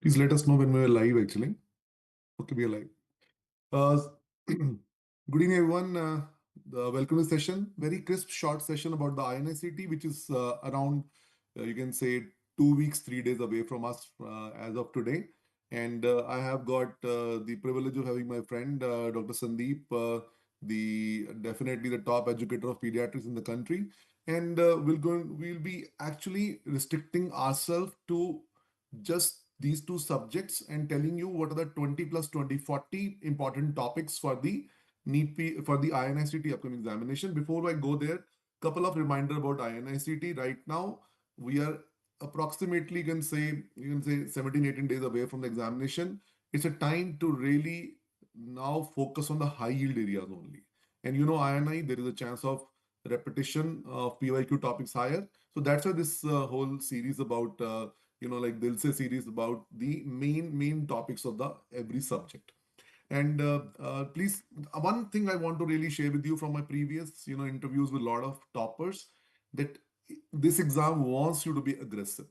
Please let us know when we are live actually. Okay, we are live. Uh, good evening, everyone. Welcome to the session. Very crisp, short session about the INI-CET, which is around, you can say, 2 weeks, 3 days away from us as of today. And I have got the privilege of having my friend, Dr. Sandeep, the definitely the top educator of pediatrics in the country. And we'll be actually restricting ourselves to just these two subjects and telling you what are the 20 plus 20, 40 important topics for the for the INI-CET upcoming examination. Before I go there, couple of reminder about INI-CET. Right now, we are approximately, you can say 17, 18 days away from the examination. It's a time to really now focus on the high yield areas only. And you know, INI, there is a chance of repetition of PYQ topics higher. So that's why this whole series about like Dil Se series about the main topics of the every subject. And please, one thing I want to really share with you from my previous, interviews with a lot of toppers, that this exam wants you to be aggressive.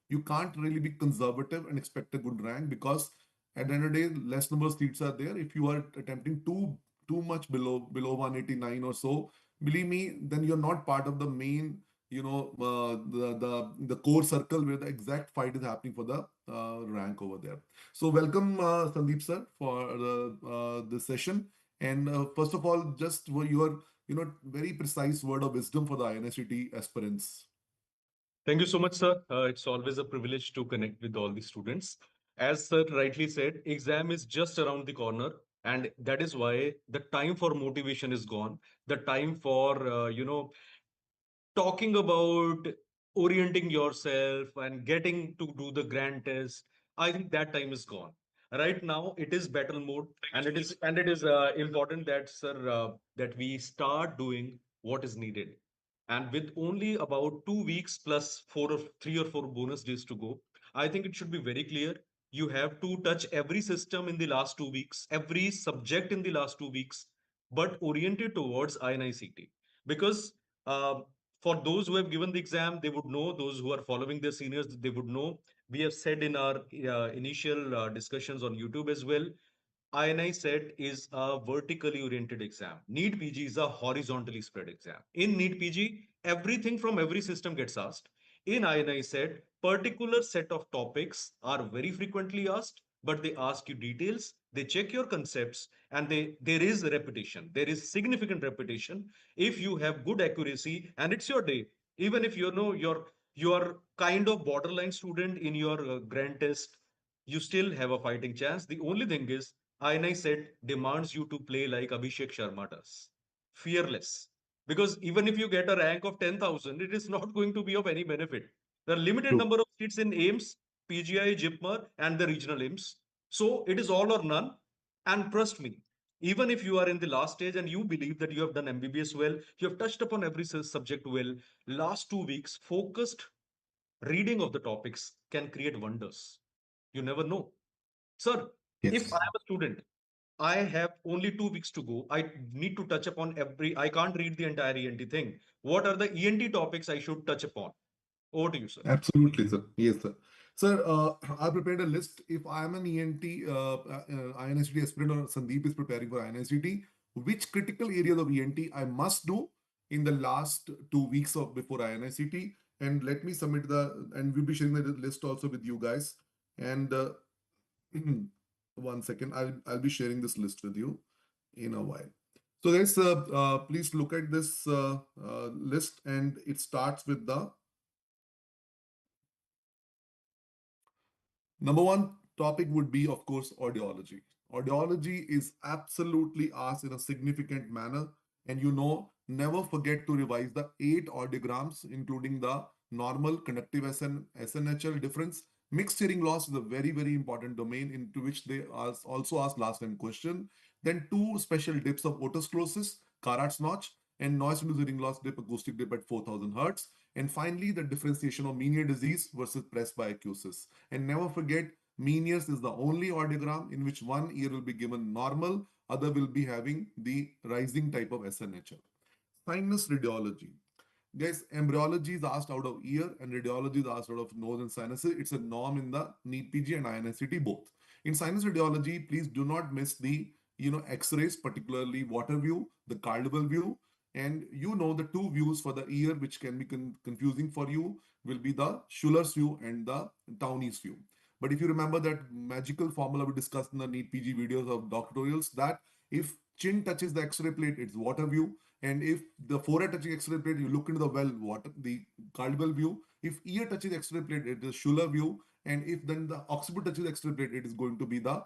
You can't really be conservative and expect a good rank because at the end of the day, less number of seats are there. If you are attempting too much below 189 or so, believe me, then you're not part of the main the core circle where the exact fight is happening for the rank over there. So welcome, Sandeep sir, for this session. And first of all, just your very precise word of wisdom for the INI-CET aspirants. Thank you so much, sir. It's always a privilege to connect with all the students. As sir rightly said, exam is just around the corner, and that is why the time for motivation is gone. The time for talking about orienting yourself and getting to do the grand test. I think that time is gone. Right now, it is battle mode, and it is important that sir that we start doing what is needed. And with only about 2 weeks plus 3 or 4 bonus days to go, I think it should be very clear. You have to touch every system in the last 2 weeks, every subject in the last 2 weeks, but oriented towards INI-CET. Because for those who have given the exam, they would know, those who are following their seniors, they would know. We have said in our initial discussions on YouTube as well, INI-CET is a vertically oriented exam. NEET PG is a horizontally spread exam. In NEET PG, everything from every system gets asked. In INI-CET, particular set of topics are very frequently asked, but they ask you details, they check your concepts, and there is repetition. There is significant repetition. If you have good accuracy and it's your day, even if you know you're kind of borderline student in your grand test, you still have a fighting chance. The only thing is INI-CET demands you to play like Abhishek Sharma does, fearless. Because even if you get a rank of 10,000, it is not going to be of any benefit. There are limited True. number of seats in AIMS, PGI, JIPMER, and the regional AIMS. So it is all or none. And trust me, even if you are in the last stage and you believe that you have done MBBS well, you have touched upon every subject well, last 2 weeks, focused reading of the topics can create wonders. You never know. Sir, if I Yes. am a student, I have only 2 weeks to go. I need to touch upon I can't read the entire ENT thing. What are the ENT topics I should touch upon? Over to you, sir. Absolutely, sir. Yes, sir. Sir, I prepared a list. If I am an ENT, INI-CET aspirant, or Sandeep is preparing for INI-CET, which critical areas of ENT I must do in the last 2 weeks of before INI-CET, and let me submit and we'll be sharing the list also with you guys. And 1 second, I'll be sharing this list with you in a while. So guys, please look at this list, and it starts with the number one topic would be, of course, audiology. Audiology is absolutely asked in a significant manner. And never forget to revise the 8 audiograms, including the normal, conductive SNHL difference. Mixed hearing loss is a very, very important domain into which they also asked last time question. Then two special dips of otosclerosis, Carrat's notch, and noise-induced hearing loss dip, acoustic dip at 4,000 hertz. And finally, the differentiation of Meniere disease versus presbyacusis. And never forget, Meniere's is the only audiogram in which one ear will be given normal, other will be having the rising type of SNHL. Sinus radiology. Guys, embryology is asked out of ear and radiology is asked out of nose and sinuses. It's a norm in the NEET PG and INI-CET both. In sinus radiology, please do not miss the X-rays, particularly water view, the cardioid view, and the two views for the ear, which can be confusing for you, will be the Schuller's view and the Townie's view. But if you remember that magical formula we discussed in the NEET PG videos of doctorals, that if chin touches the X-ray plate, it's water view, and if the forehead touching X-ray plate, you look into the water, the cardinal view. If ear touches X-ray plate, it is Schuller view. And if then the occiput touches X-ray plate, it is going to be the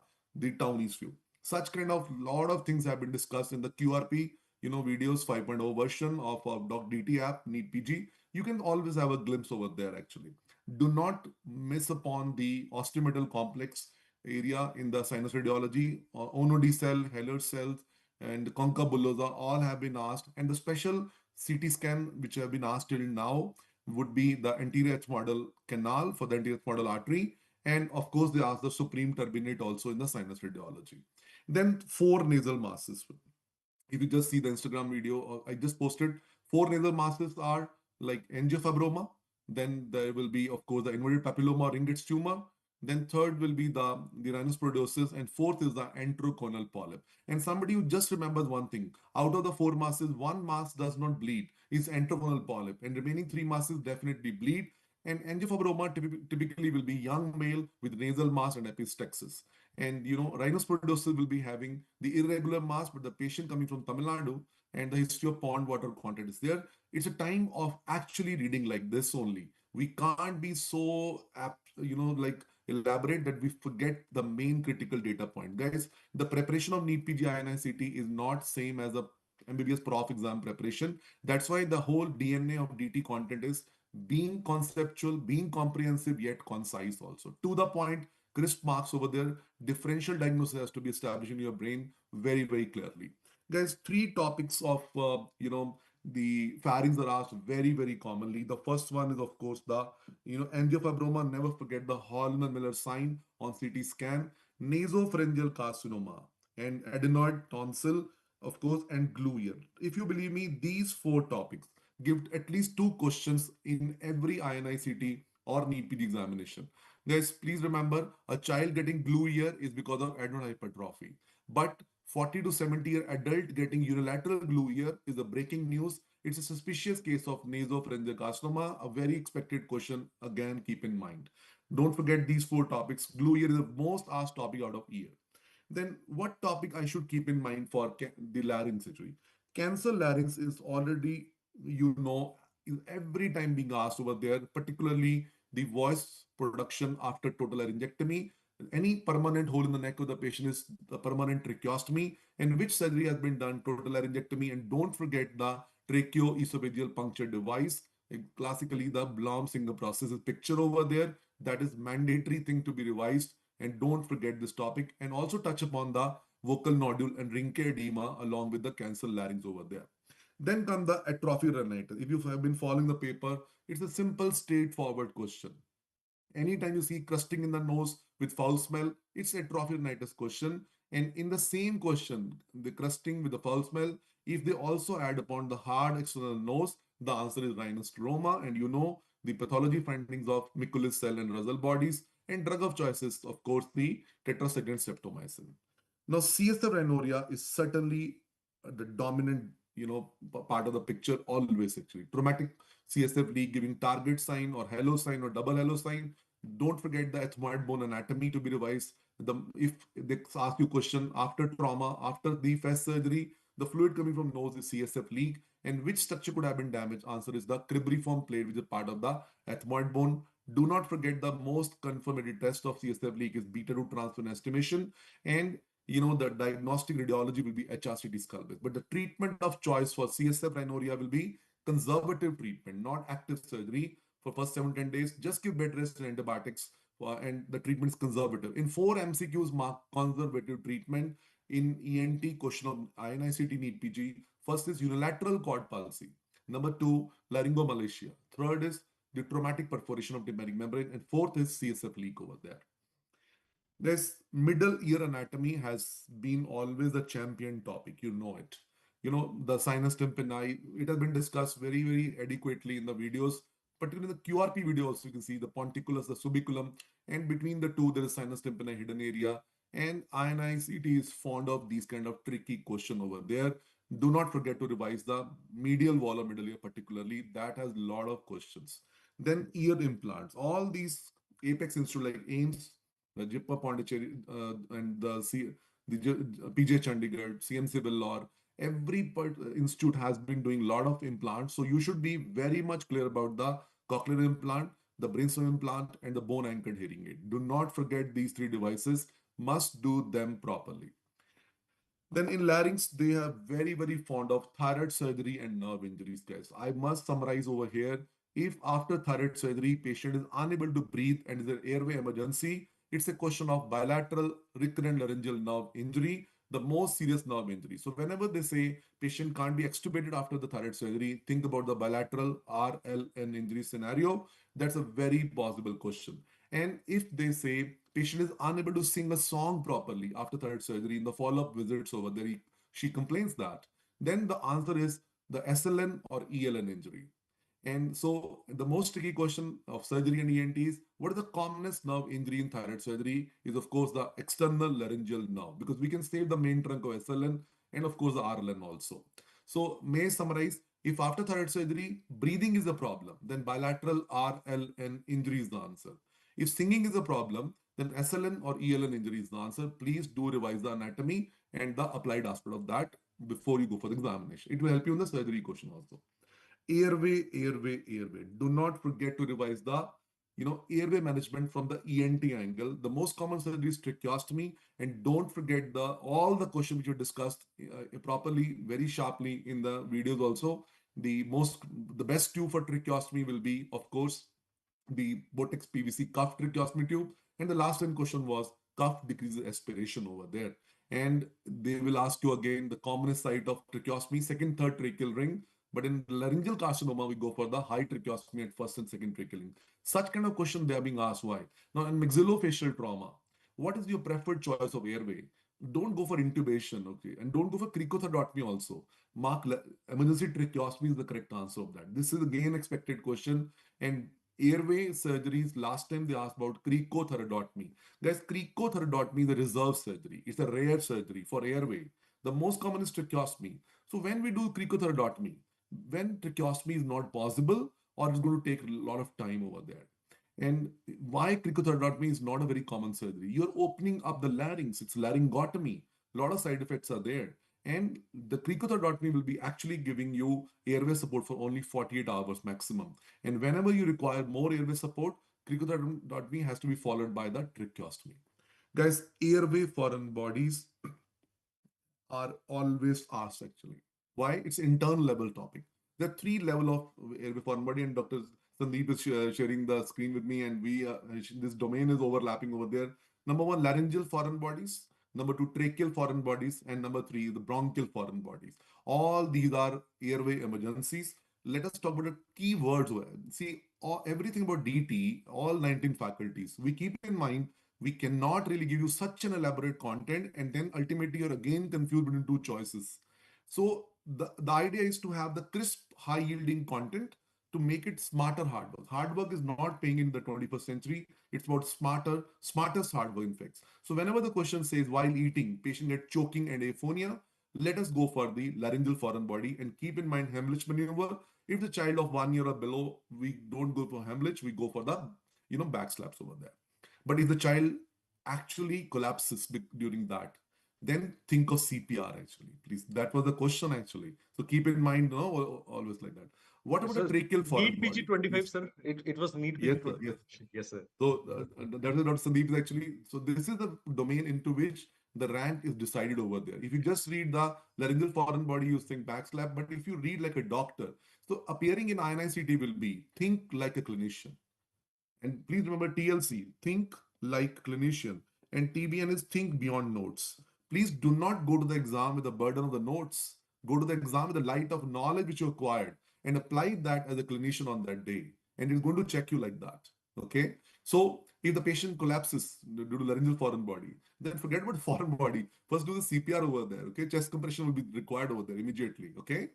Townie's view. Such kind of lot of things have been discussed in the QRP, videos 5.0 version of Doc DT app, NEET PG. You can always have a glimpse over there actually. Do not miss upon the osteometal complex area in the sinus radiology, Onodi cell, Heller cells, and conca bullosa all have been asked. And the special CT scan which have been asked till now would be the anterior H model canal for the anterior H model artery. And of course, they ask the supreme turbinate also in the sinus radiology. Then four nasal masses. If you just see the Instagram video, I just posted, four nasal masses are like angiofibroma. Then there will be, of course, the inverted papilloma or Ringet's tumor. Then third will be the rhinosporiosis, and fourth is the enteroconal polyp. And somebody who just remembers one thing: out of the four masses, one mass does not bleed, is enteroconal polyp, and remaining three masses definitely bleed. And angiofibroma typically will be young male with nasal mass and epistaxis. And rhinosporiosis will be having the irregular mass, but the patient coming from Tamil Nadu and the history of pond water content is there. It's a time of actually reading like this only. We can't be so like elaborate that we forget the main critical data point. Guys, the preparation of NEET PG INI-CET is not same as a MBBS prof exam preparation. That's why the whole DNA of DT content is being conceptual, being comprehensive, yet concise also. To the point, crisp marks over there. Differential diagnosis has to be established in your brain very, very clearly. Guys, three topics of, the pharynx are asked very, very commonly. The first one is, of course, the, angiofibroma. Never forget the Hallman-Miller sign on CT scan, nasopharyngeal carcinoma, and adenoid tonsil, of course, and glue ear. If you believe me, these four topics give at least two questions in every INI-CET or NEET PG examination. Guys, please remember, a child getting glue ear is because of adrenal hypertrophy. But 40 to 70-year adult getting unilateral glue ear is a breaking news. It's a suspicious case of nasopharyngeal carcinoma, a very expected question. Again, keep in mind. Don't forget these four topics. Glue ear is the most asked topic out of ear. Then what topic I should keep in mind for the larynx surgery? Cancer larynx is already, is every time being asked over there, particularly the voice production after total laryngectomy. Any permanent hole in the neck of the patient is the permanent tracheostomy, and which surgery has been done, total laryngectomy. And don't forget the tracheoesophageal puncture device. Classically, the Blom-Singer process is picture over there. That is mandatory thing to be revised. And don't forget this topic, and also touch upon the vocal nodule and ring edema along with the cancer larynx over there. Then come the atrophy rhinitis. If you have been following the paper, it's a simple, straightforward question. Anytime you see crusting in the nose with foul smell, it's a atrophy rhinitis question. And in the same question, the crusting with the foul smell, if they also add upon the hard external nose, the answer is rhinosteroma. And the pathology findings of Mikulicz cell and Russell bodies, and drug of choices, of course, the tetracycline streptomycin. Now, CSF rhinorrhea is certainly the dominant, part of the picture always actually. Traumatic CSF leak giving target sign or halo sign or double halo sign. Don't forget the ethmoid bone anatomy to be revised. If they ask you question after trauma, after the FES surgery, the fluid coming from nose is CSF leak. And which structure could have been damaged? Answer is the cribriform plate, which is part of the ethmoid bone. Do not forget the most confirmatory test of CSF leak is beta root transfer estimation. And the diagnostic radiology will be HRCT skull base. But the treatment of choice for CSF rhinorrhea will be conservative treatment, not active surgery for first 7 to 10 days. Just give bed rest and antibiotics, and the treatment is conservative. In four MCQs, mark conservative treatment in ENT question of INI-CET NEET PG. First is unilateral cord palsy. Number two, laryngomalacia. Third is the traumatic perforation of the membrane. And fourth is CSF leak over there. This middle ear anatomy has been always a champion topic, you know it. the sinus tympani. It has been discussed very, very adequately in the videos, particularly in the QRP video also you can see the ponticulus, the subiculum, and between the two there is sinus tympani hidden area. And INI-CET is fond of these kind of tricky question over there. Do not forget to revise the medial wall of middle ear particularly. That has a lot of questions. Then ear implants. All these apex institute like AIMS, the JIPA Pondicherry, and the PJ Chandigarh, CMC Vellore, institute has been doing a lot of implants. So you should be very much clear about the cochlear implant, the brainstem implant, and the bone anchored hearing aid. Do not forget these three devices. Must do them properly. Then in larynx, they are very, very fond of thyroid surgery and nerve injuries, guys. I must summarize over here. If after thyroid surgery, patient is unable to breathe and is an airway emergency, it's a question of bilateral recurrent laryngeal nerve injury, the most serious nerve injury. So whenever they say patient can't be extubated after the thyroid surgery, think about the bilateral RLN injury scenario. That's a very possible question. And if they say patient is unable to sing a song properly after thyroid surgery in the follow-up visits over there, she complains that, then the answer is the SLN or ELN injury. And so the most tricky question of surgery and ENT is what is the commonest nerve injury in thyroid surgery is of course the external laryngeal nerve because we can save the main trunk of SLN and of course the RLN also. So may I summarize, if after thyroid surgery breathing is a problem, then bilateral RLN injury is the answer. If singing is a problem, then SLN or ELN injury is the answer. Please do revise the anatomy and the applied aspect of that before you go for the examination. It will help you in the surgery question also. Airway. Do not forget to revise the airway management from the ENT angle. The most common surgery is tracheostomy, and don't forget all the questions which you discussed properly, very sharply in the videos also. The best tube for tracheostomy will be, of course, the Botex PVC cuff tracheostomy tube. And the last one question was cuff decreases aspiration over there. And they will ask you again the commonest site of tracheostomy, second, third tracheal ring. But in laryngeal carcinoma, we go for the high tracheostomy at first and second tracheal ring. Such kind of question they are being asked why. Now, in maxillofacial trauma, what is your preferred choice of airway? Don't go for intubation, okay? And don't go for cricothoracotomy also. Emergency tracheostomy is the correct answer of that. This is again expected question. And airway surgeries, last time they asked about cricothoracotomy. Guys, cricothoracotomy is a reserve surgery. It's a rare surgery for airway. The most common is tracheostomy. So when we do cricothoracotomy, when tracheostomy is not possible or it's going to take a lot of time over there. And why cricothoracotomy is not a very common surgery? You're opening up the larynx. It's laryngotomy. A lot of side effects are there. And the cricothoracotomy will be actually giving you airway support for only 48 hours maximum. And whenever you require more airway support, cricothoracotomy has to be followed by the tracheostomy. Guys, airway foreign bodies are always asked actually. Why? It's internal level topic. There are three level of airway foreign body, and Dr. Sandeep is sharing the screen with me, and this domain is overlapping over there. Number one, laryngeal foreign bodies. Number two, tracheal foreign bodies, and number three, the bronchial foreign bodies. All these are airway emergencies. Let us talk about the key words. See, everything about DT, all 19 faculties. We keep in mind we cannot really give you such an elaborate content, and then ultimately you're again confused between two choices. So the idea is to have the crisp, high yielding content to make it smarter hard work. Hard work is not paying in the 21st century. It's about smartest hard work effects. So whenever the question says while eating, patient get choking and aphonia, let us go for the laryngeal foreign body and keep in mind Heimlich maneuver. If the child of 1 year or below, we don't go for Heimlich, we go for the back slaps over there. But if the child actually collapses during that, then think of CPR actually, please. That was the question actually. So keep in mind, always like that. What about So the tracheal foreign NEET PG body? 25, Please. sir. It was NEET Yes, PG sir. Yes. 25. Yes, sir. So that is Dr. Sandeep is actually. So this is the domain into which the rank is decided over there. If you just read the laryngeal foreign body, you think backslap. But if you read like a doctor, so appearing in INI-CET will be think like a clinician. And please remember TLC, think like clinician. And TBN is think beyond notes. Please do not go to the exam with the burden of the notes. Go to the exam with the light of knowledge which you acquired and apply that as a clinician on that day. And it's going to check you like that. Okay. So If the patient collapses due to laryngeal foreign body, then forget about foreign body. First, do the CPR over there. Okay, chest compression will be required over there immediately. Okay.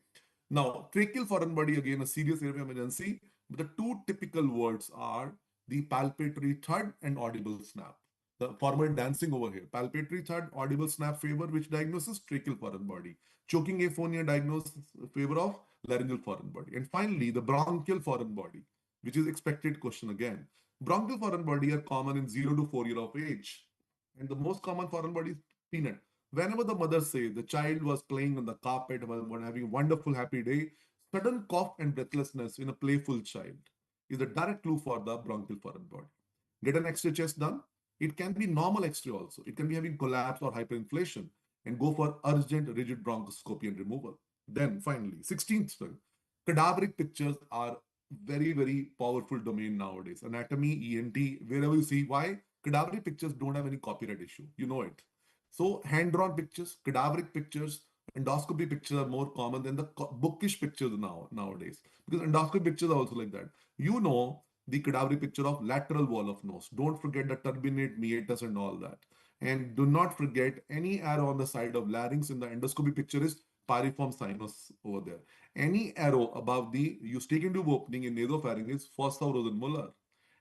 Now, tracheal foreign body, again, a serious airway emergency. But the two typical words are the palpatory thud and audible snap. The formal dancing over here. Palpatory thud, audible snap favor, which diagnoses tracheal foreign body. Choking aphonia diagnosis favor of laryngeal foreign body. And finally, the bronchial foreign body, which is expected question again. Bronchial foreign body are common in 0 to 4 year of age. And the most common foreign body is peanut. Whenever the mother says the child was playing on the carpet, was having a wonderful, happy day, sudden cough and breathlessness in a playful child is a direct clue for the bronchial foreign body. Get an X-ray chest done. It can be normal X-ray also. It can be having collapse or hyperinflation and go for urgent rigid bronchoscopy and removal. Then finally, 16th one, cadaveric pictures are very, very powerful domain nowadays. Anatomy, ENT, wherever you see. Why? Cadaveric pictures don't have any copyright issue. You know it. So hand-drawn pictures, cadaveric pictures, endoscopy pictures are more common than the bookish pictures nowadays. Because endoscopy pictures are also like that. You know the cadaveric picture of lateral wall of nose. Don't forget the turbinate meatus and all that. And do not forget any arrow on the side of larynx in the endoscopy picture is piriform sinus over there. Any arrow above the eustachian tube opening in nasopharynx is fossa rosenmuller.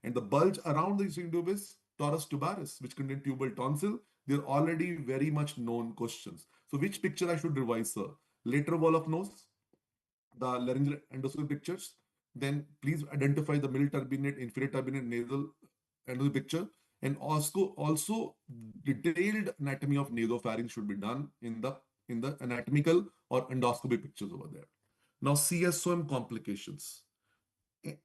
And the bulge around the eustachian tube is torus tubaris, which contain tubal tonsil. They're already very much known questions. So which picture I should revise, sir? Lateral wall of nose, the laryngeal endoscopy pictures. Then please identify the middle turbinate, inferior turbinate, nasal endoscopy picture. And also detailed anatomy of nasopharynx should be done in the anatomical or endoscopy pictures over there. Now CSOM complications.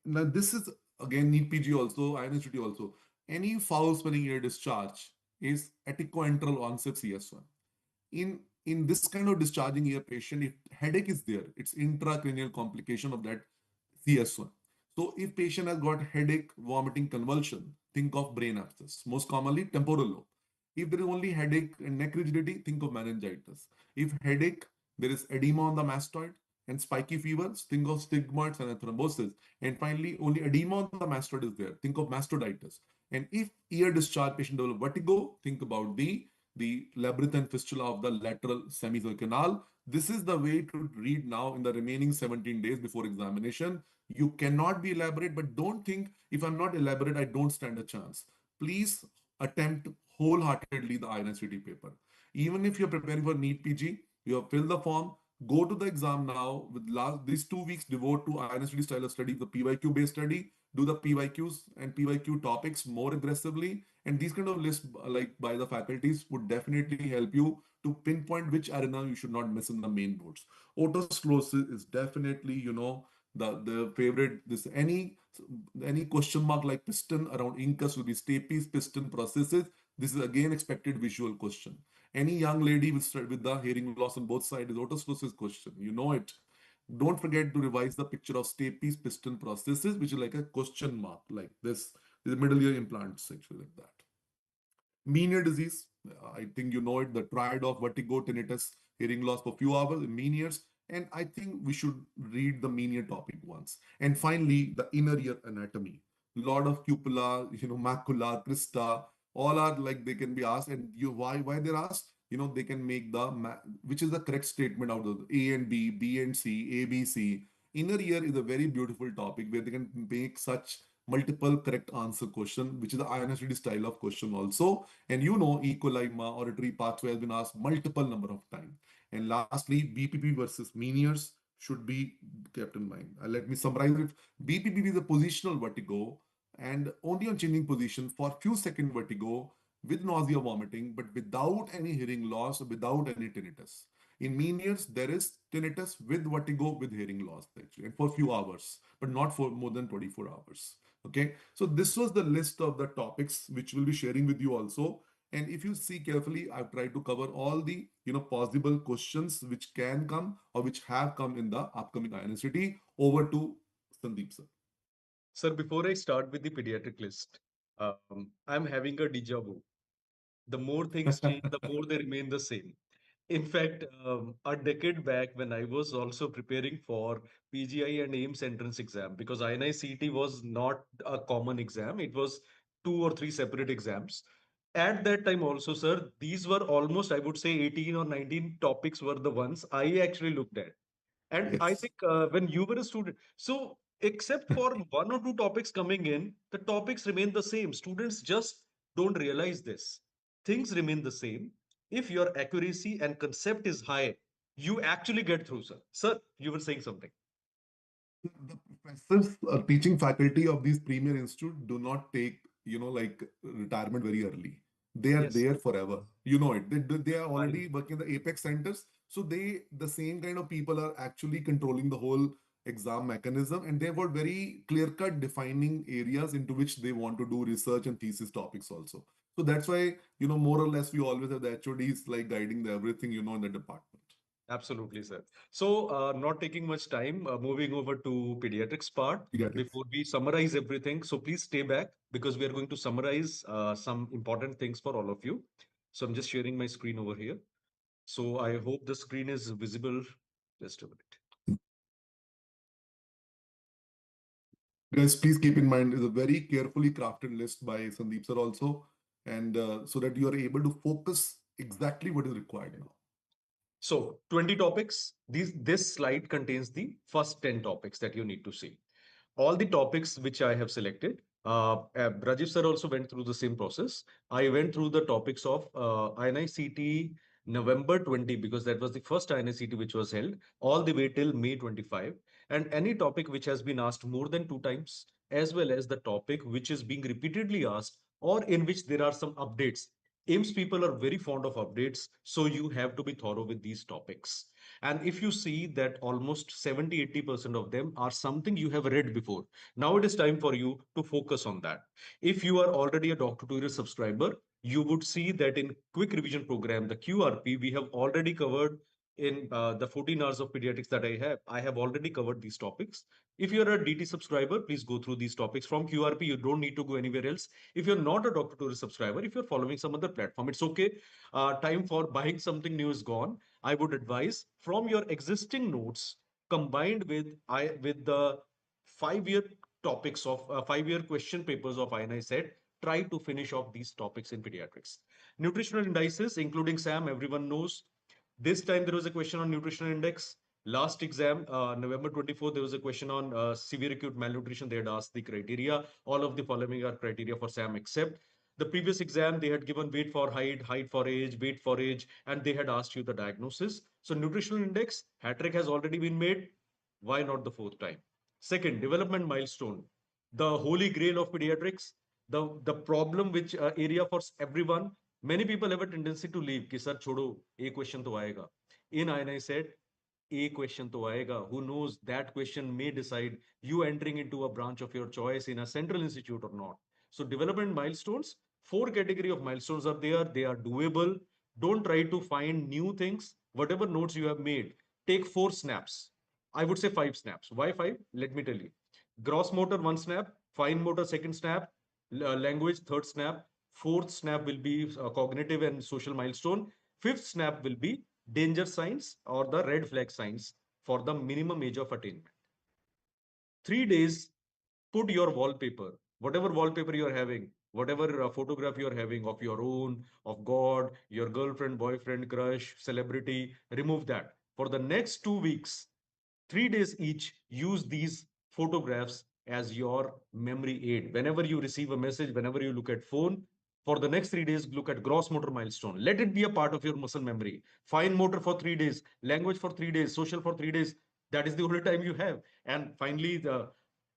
Now this is again NEET PG also, INI-CET also. Any foul smelling ear discharge is eticoenteral onset CS1. In this kind of discharging ear patient, if headache is there, it's intracranial complication of that CS1. So if patient has got headache, vomiting, convulsion, think of brain abscess. Most commonly temporal lobe. If there is only headache and neck rigidity, think of meningitis. If headache, there is edema on the mastoid and spiky fevers, think of stigmoids and thrombosis. And finally, only edema on the mastoid is there. Think of mastoiditis. And if ear discharge patient develop vertigo, think about the labyrinthine fistula of the lateral semicircular canal. This is the way to read now in the remaining 17 days before examination. You cannot be elaborate, but don't think if I'm not elaborate, I don't stand a chance. Please attempt wholeheartedly the INI-CET paper. Even if you're preparing for NEET PG, you have filled the form, go to the exam now with these 2 weeks devote to INI-CET style of study, the PYQ based study, do the PYQs and PYQ topics more aggressively. And these kind of lists like by the faculties would definitely help you to pinpoint which arena you should not miss in the main boards. Otosclerosis is definitely, the favorite. This any question mark like piston around incus will be stapes, piston processes. This is again expected visual question. Any young lady with the hearing loss on both sides is otosclerosis question. You know it. Don't forget to revise the picture of stapes, piston processes, which is like a question mark, like this. The middle ear implants, actually, like that. Meniere disease, I think you know it, the triad of vertigo, tinnitus, hearing loss for few hours in Meniere's. And I think we should read the Meniere topic once. And finally, the inner ear anatomy. Lot of cupula, macula, crista, all are like they can be asked. And why they're asked? They can make which is the correct statement out of A and B, B and C, A, B, C. Inner ear is a very beautiful topic where they can make such multiple correct answer question, which is the INI-CET style of question also. And E. coli auditory pathway has been asked multiple number of times. And lastly, BPP versus Meniere's should be kept in mind. Let me summarize it. BPP is a positional vertigo and only on changing position for few second vertigo with nausea, vomiting, but without any hearing loss or without any tinnitus. In Meniere's, there is tinnitus with vertigo with hearing loss actually, and for few hours, but not for more than 24 hours. Okay, so this was the list of the topics which we'll be sharing with you also. And if you see carefully, I've tried to cover all the possible questions which can come or which have come in the upcoming INI-CET. Over to Sandeep sir. Sir, before I start with the pediatric list, I'm having a deja vu. The more things change, the more they remain the same. In fact, a decade back, when I was also preparing for PGI and AIMS entrance exam, because INI-CET was not a common exam, it was two or three separate exams. At that time also, sir, these were almost, I would say, 18 or 19 topics were the ones I actually looked at. And I Yes. think when you were a student, so except for one or two topics coming in, the topics remain the same. Students just don't realize this. Things remain the same. If your accuracy and concept is high, you actually get through, sir. Sir, you were saying something. The professors, teaching faculty of these premier institute do not take, like retirement very early. They are Yes, there forever. You know it. They are I know. already working in the apex centers. So the same kind of people are actually controlling the whole exam mechanism, and they've got very clear cut defining areas into which they want to do research and thesis topics also. So that's why, more or less, we always have the HODs like guiding the everything, in the department. Absolutely, sir. So, not taking much time, moving over to pediatrics part Pediatrics. before we summarize everything. So, please stay back because we are going to summarize some important things for all of you. So, I'm just sharing my screen over here. So, I hope the screen is visible. Just a minute. Guys, please keep in mind, it's a very carefully crafted list by Sandeep sir also, and so that you are able to focus exactly what is required now. So, 20 topics. This slide contains the first 10 topics that you need to see. All the topics which I have selected, Rajiv sir also went through the same process. I went through the topics of INI-CET November 20, because that was the first INI-CET which was held, all the way till May 25. And any topic which has been asked more than two times, as well as the topic which is being repeatedly asked or in which there are some updates. AIMS people are very fond of updates, so you have to be thorough with these topics. And if you see that almost 70-80% of them are something you have read before, now it is time for you to focus on that. If you are already a DocTutorials subscriber, you would see that in quick revision program, the QRP, we have already covered in the 14 hours of pediatrics that I have already covered these topics. If you're a DT subscriber, please go through these topics from QRP. You don't need to go anywhere else. If you're not a DocTutorials subscriber, if you're following some other platform, it's okay. Time for buying something new is gone. I would advise from your existing notes combined with the 5 year topics of 5 year question papers of INI-CET, try to finish off these topics in pediatrics. Nutritional indices, including SAM, everyone knows. This time there was a question on nutritional index. Last exam, November 24th, there was a question on severe acute malnutrition. They had asked the criteria. All of the following are criteria for SAM, except the previous exam, they had given weight for height, height for age, weight for age, and they had asked you the diagnosis. So nutritional index, hat trick has already been made. Why not the fourth time? Second, development milestone, the holy grail of pediatrics, the problem which area for everyone. Many people have a tendency to leave कि sir छोड़ो, a question तो आएगा. In INI said, a question to aega. Who knows, that question may decide you entering into a branch of your choice in a central institute or not. So development milestones, four category of milestones are there. They are doable. Don't try to find new things. Whatever notes you have made, take 4 snaps. I would say 5 snaps. Why 5? Let me tell you. Gross motor 1 snap, fine motor second snap, language third snap, fourth snap will be cognitive and social milestone, fifth snap will be danger signs or the red flag signs for the minimum age of attainment. 3 days, put your wallpaper, whatever wallpaper you're having, whatever photograph you're having of your own, of God, your girlfriend, boyfriend, crush, celebrity, remove that. For the next 2 weeks, 3 days each, use these photographs as your memory aid. Whenever you receive a message, whenever you look at phone, for the next 3 days, look at gross motor milestone. Let it be a part of your muscle memory. Fine motor for 3 days, language for 3 days, social for 3 days. That is the only time you have. And finally,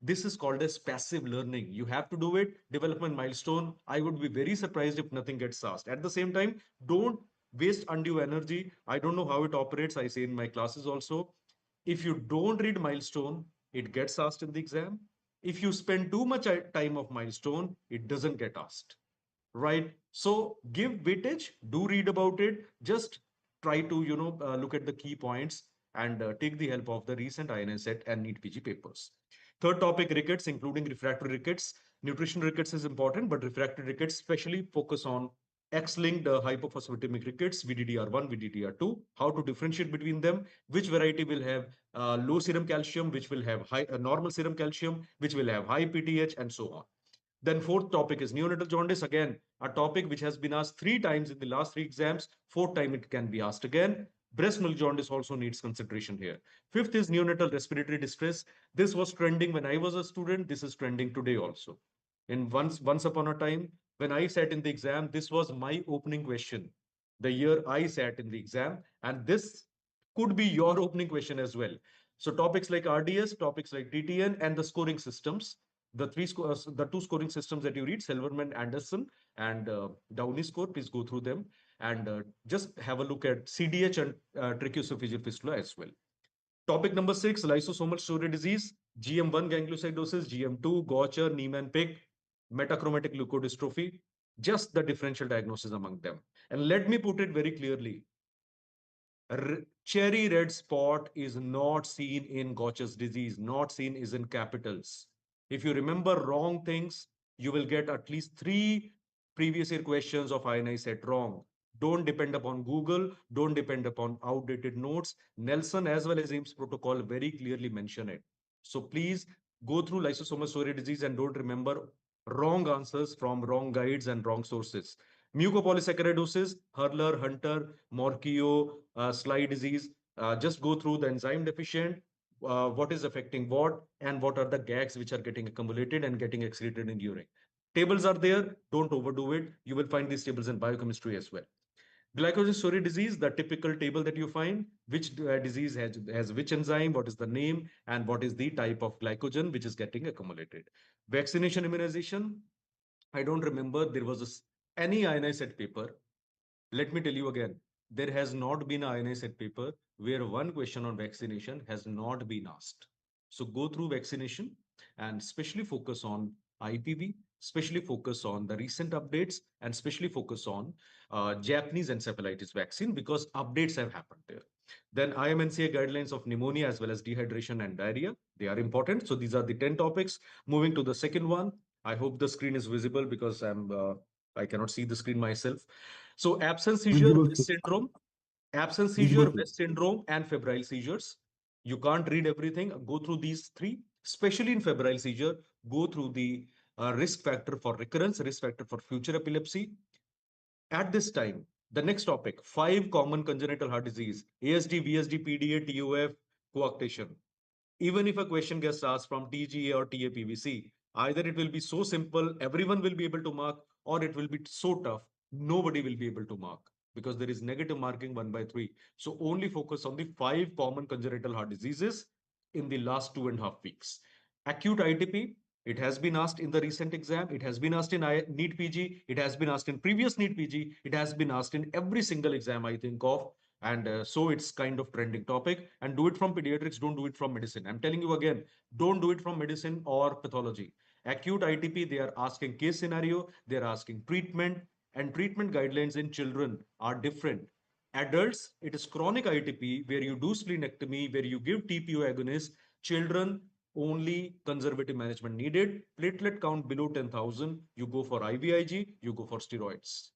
this is called as passive learning. You have to do it. Development milestone. I would be very surprised if nothing gets asked. At the same time, don't waste undue energy. I don't know how it operates. I say in my classes also, if you don't read milestone, it gets asked in the exam. If you spend too much time of milestone, it doesn't get asked, right? So give weightage, do read about it, just try to look at the key points and take the help of the recent INI-CET and NEET PG papers. Third topic, rickets, including refractory rickets. Nutrition rickets is important, but refractory rickets especially focus on X-linked hypophosphatemic rickets, VDDR1, VDDR2, how to differentiate between them, which variety will have low serum calcium, which will have high normal serum calcium, which will have high PTH, and so on. Then fourth topic is neonatal jaundice. Again, a topic which has been asked three times in the last three exams. Fourth time it can be asked again. Breast milk jaundice also needs consideration here. Fifth is neonatal respiratory distress. This was trending when I was a student. This is trending today also. And once upon a time, when I sat in the exam, this was my opening question. The year I sat in the exam, and this could be your opening question as well. So topics like RDS, topics like TTN, and the scoring systems, the two scoring systems that you read, Silverman, Anderson, and Downey score. Please go through them and just have a look at CDH and tracheoesophageal fistula as well. Topic number 6, lysosomal storage disease, GM1 gangliosidosis, GM2, Gaucher, Niemann-Pick, metachromatic leukodystrophy, just the differential diagnosis among them. And let me put it very clearly. Cherry red spot is not seen in Gaucher's disease, not seen is in capitals. If you remember wrong things, you will get at least 3 previous year questions of INI-CET wrong. Don't depend upon Google, don't depend upon outdated notes. Nelson as well as AIMS protocol very clearly mention it. So please go through lysosomal storage disease and don't remember wrong answers from wrong guides and wrong sources. Mucopolysaccharidosis, Hurler, Hunter, Morquio, Sly disease. Just go through the enzyme deficient, what is affecting what, and what are the gags which are getting accumulated and getting excreted in urine. Tables are there. Don't overdo it. You will find these tables in biochemistry as well. Glycogen storage disease, the typical table that you find, which disease has which enzyme, what is the name, and what is the type of glycogen which is getting accumulated. Vaccination immunization, I don't remember there was any INI-CET paper. Let me tell you again, there has not been an INI-CET paper where one question on vaccination has not been asked. So go through vaccination and especially focus on IPV, especially focus on the recent updates, and especially focus on Japanese encephalitis vaccine because updates have happened there. Then IMNCA guidelines of pneumonia as well as dehydration and diarrhea. They are important. So these are the 10 topics. Moving to the second one. I hope the screen is visible because I cannot see the screen myself. So absence seizure, Visible, West syndrome, absence seizure, visible. West syndrome, and febrile seizures. You can't read everything. Go through these three, especially in febrile seizure. Go through the risk factor for recurrence, risk factor for future epilepsy. At this time, the next topic, 5 common congenital heart disease, ASD, VSD, PDA, TOF, coarctation. Even if a question gets asked from TGA or TAPVC, either it will be so simple, everyone will be able to mark, or it will be so tough, nobody will be able to mark because there is negative marking 1/3. So only focus on the 5 common congenital heart diseases in the last 2.5 weeks. Acute ITP, it has been asked in the recent exam, it has been asked in NEET PG, it has been asked in previous NEET PG, it has been asked in every single exam I think of, and so it's kind of trending topic. And do it from pediatrics, don't do it from medicine. I'm telling you again, don't do it from medicine or pathology. Acute ITP, they are asking case scenario, they're asking treatment, and treatment guidelines in children are different. Adults, it is chronic ITP where you do splenectomy, where you give TPO agonist. Children, only conservative management needed. Platelet count below 10,000, you go for IVIG, you go for steroids.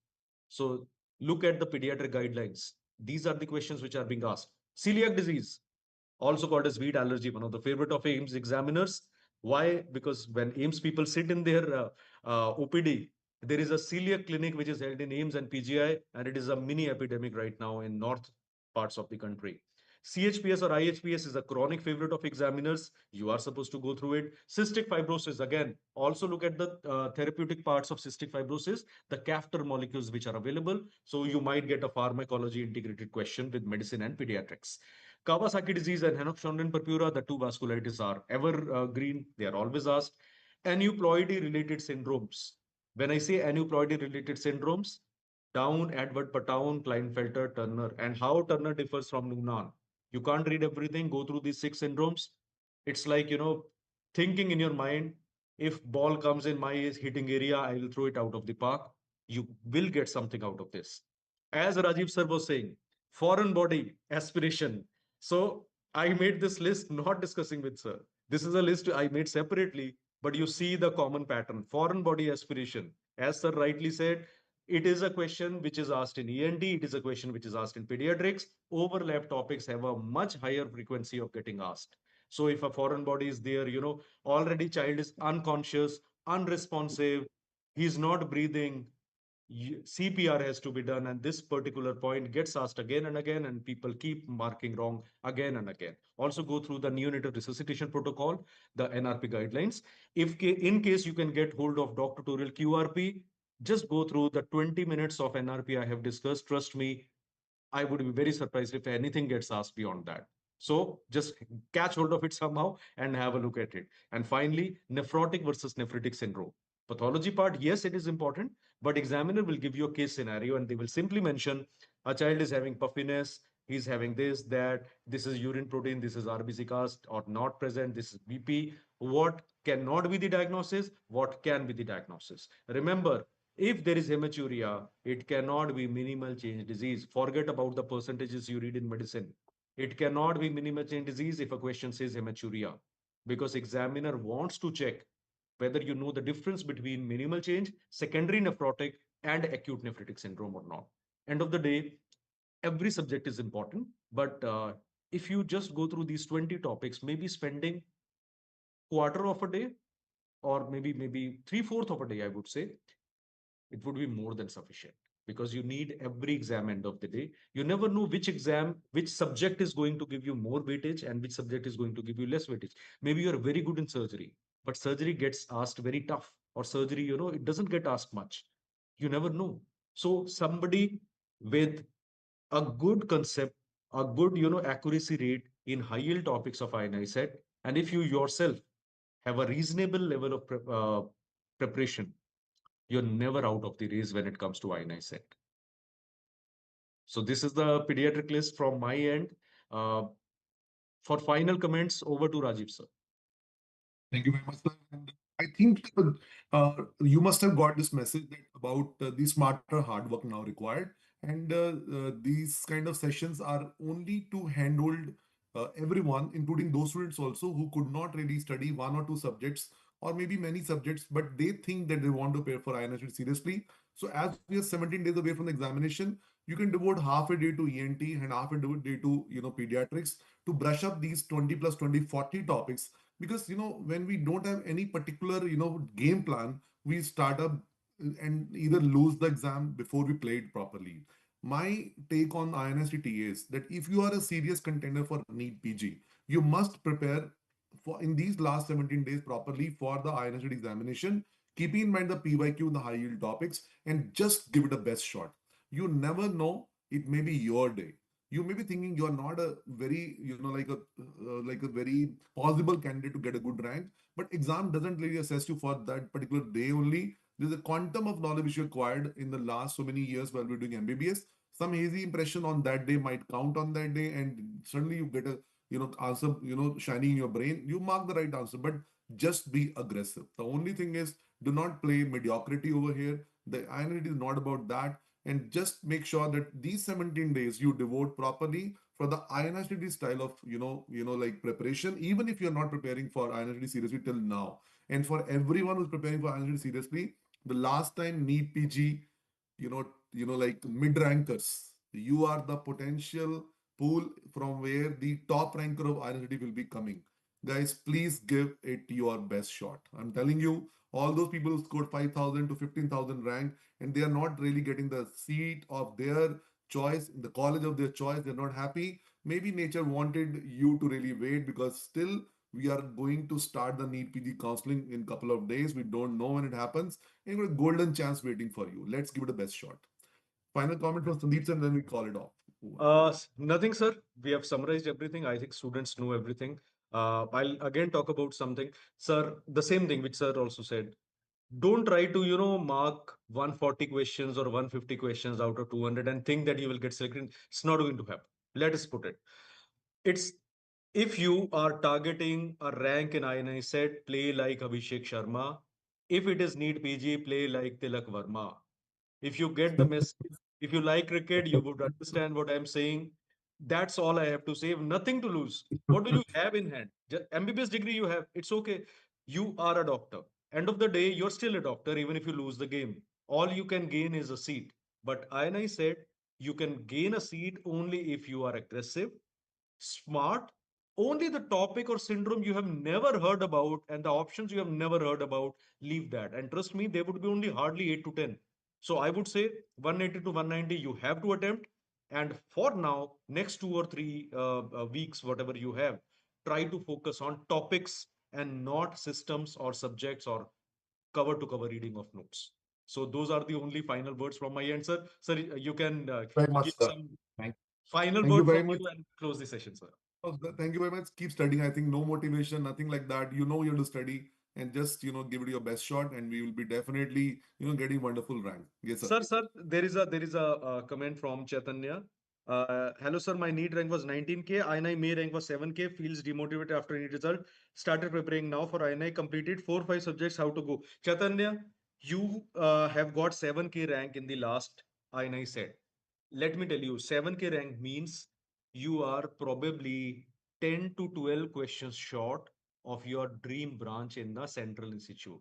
So look at the pediatric guidelines. These are the questions which are being asked. Celiac disease, also called as wheat allergy, one of the favorite of AIMS examiners. Why? Because when AIMS people sit in their OPD, there is a celiac clinic which is held in AIMS and PGI, and it is a mini epidemic right now in north parts of the country. CHPS or IHPS is a chronic favorite of examiners. You are supposed to go through it. Cystic fibrosis, again, also look at the therapeutic parts of cystic fibrosis, the CAFTR molecules which are available. So you might get a pharmacology integrated question with medicine and pediatrics. Kawasaki disease and Henoch-Schönlein purpura, the two vasculitis are evergreen. They are always asked. Aneuploidy related syndromes. When I say aneuploidy related syndromes, Down, Edward Patoun, Klinefelter, Turner, and how Turner differs from Noonan. You can't read everything, go through these 6 syndromes. It's like, thinking in your mind, if ball comes in my hitting area, I will throw it out of the park. You will get something out of this. As Rajiv sir was saying, foreign body, aspiration. So I made this list not discussing with sir. This is a list I made separately, but you see the common pattern. Foreign body aspiration. As sir rightly said, it is a question which is asked in ENT. It is a question which is asked in pediatrics. Overlap topics have a much higher frequency of getting asked. So if a foreign body is there, already child is unconscious, unresponsive, he's not breathing, CPR has to be done, and this particular point gets asked again and again, and people keep marking wrong again and again. Also, go through the neonatal resuscitation protocol, the NRP guidelines. If in case you can get hold of DocTutorial QRP, just go through the 20 minutes of NRP I have discussed. Trust me, I would be very surprised if anything gets asked beyond that. So just catch hold of it somehow and have a look at it. And finally, nephrotic versus nephritic syndrome. Pathology part, yes, it is important, but examiner will give you a case scenario and they will simply mention a child is having puffiness, he's having this, that, this is urine protein, this is RBC cast or not present, this is BP. What cannot be the diagnosis? What can be the diagnosis? Remember, if there is hematuria, it cannot be minimal change disease. Forget about the percentages you read in medicine. It cannot be minimal change disease if a question says hematuria, because examiner wants to check whether you know the difference between minimal change, secondary nephrotic, and acute nephritic syndrome or not. End of the day, every subject is important, but if you just go through these 20 topics, maybe spending quarter of a day or maybe three-fourth of a day, I would say, it would be more than sufficient, because you need every exam end of the day. You never know which exam, which subject is going to give you more weightage and which subject is going to give you less weightage. Maybe you're very good in surgery, but surgery gets asked very tough, or surgery, it doesn't get asked much. You never know. So somebody with a good concept, a good, accuracy rate in high yield topics of INI-CET, and if you yourself have a reasonable level of preparation, you're never out of the race when it comes to INI-CET. So this is the pediatric list from my end. Uh, for final comments, over to Rajiv sir. Thank you very much, sir. And I think you must have got this message that about the smarter hard work now required. And these kind of sessions are only to handhold everyone, including those students also who could not really study one or two subjects or maybe many subjects, but they think that they want to prepare for INS seriously. So as we are 17 days away from the examination, you can devote half a day to ENT and half a day to pediatrics to brush up these 20 plus 20, 40 topics, because when we don't have any particular game plan, we start up and either lose the exam before we play it properly. My take on INSTT is that if you are a serious contender for NEET PG, you must prepare for in these last 17 days properly for the INSTT examination, keeping in mind the PYQ, the high yield topics, and just give it a best shot. You never know, it may be your day. You may be thinking you are not a very like a very possible candidate to get a good rank, but exam doesn't really assess you for that particular day only. There's a quantum of knowledge which you acquired in the last so many years while we're doing MBBS. Some hazy impression on that day might count on that day, and suddenly you get a answer shining in your brain. You mark the right answer, but just be aggressive. The only thing is, do not play mediocrity over here. The identity is not about that, and just make sure that these 17 days you devote properly for the INSTD style of like preparation, even if you're not preparing for INSTD seriously till now. And for everyone who's preparing for INSTD seriously, the last time NEET PG, like mid rankers, you are the potential pool from where the top ranker of INSTD will be coming. Guys, please give it your best shot. I'm telling you, all those people who scored 5,000 to 15,000 rank, and they are not really getting the seat of their choice in the college of their choice, they're not happy. Maybe nature wanted you to really wait, because still we are going to start the NEET PG counseling in a couple of days. We don't know when it happens, and you've got a golden chance waiting for you. Let's give it the best shot. Final comment from Sandeep sir, and then we call it off. Nothing, sir. We have summarized everything. I think students know everything. I'll again talk about something, sir. The same thing which sir also said. Don't try to mark 140 questions or 150 questions out of 200 and think that you will get selected. It's not going to happen. Let us put it. It's if you are targeting a rank in INI-CET, play like Abhishek Sharma. If it is NEET PG, play like Tilak Verma. If you get the message, if you like cricket, you would understand what I'm saying. That's all I have to say. Nothing to lose. What do you have in hand? MBBS degree you have. It's okay. You are a doctor. End of the day, you're still a doctor, even if you lose the game. All you can gain is a seat. But INI said you can gain a seat only if you are aggressive, smart, Only the topic or syndrome you have never heard about and the options you have never heard about, leave that. And trust me, they would be only hardly 8 to 10. So I would say 180 to 190 you have to attempt. And for now, next 2 or 3 weeks, whatever you have, try to focus on topics and not systems or subjects or cover to cover reading of notes. So those are the only final words from my end, sir. Sir, you can Very much, give sir. some Thank, final thank you word very from much. you and close the session, sir. Oh, thank you very much. Keep studying. I think no motivation, nothing like that. You know you have to study and just give it your best shot, and we will be definitely getting wonderful rank. Yes, sir. Sir, there is a comment from Chaitanya. Hello, sir. My NEET rank was 19K. INI May rank was 7K. Feels demotivated after NEET result. Started preparing now for INI. Completed 4 5 subjects. How to go? Chaitanya, you have got 7K rank in the last INI set. Let me tell you, 7K rank means you are probably 10 to 12 questions short of your dream branch in the Central Institute.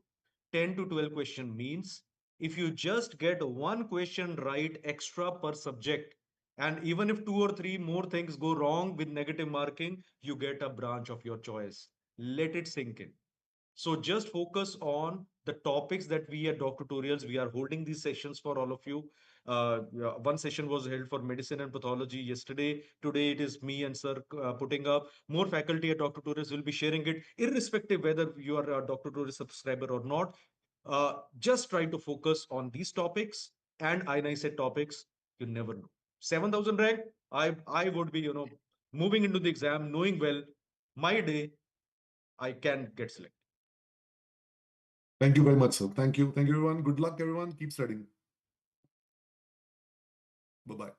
10 to 12 question means if you just get one question right extra per subject, and even if 2 or 3 more things go wrong with negative marking, you get a branch of your choice. Let it sink in. So just focus on the topics that we at DocTutorials, we are holding these sessions for all of you. Yeah, one session was held for medicine and pathology yesterday. Today it is me and sir putting up. More faculty at DocTutorials will be sharing it, irrespective whether you are a DocTutorials subscriber or not. Just try to focus on these topics and INI-CET topics. You never know. 7,000 rank, I would be, moving into the exam, knowing well, my day, I can get selected. Thank you very much, sir. Thank you. Thank you, everyone. Good luck, everyone. Keep studying. Bye bye.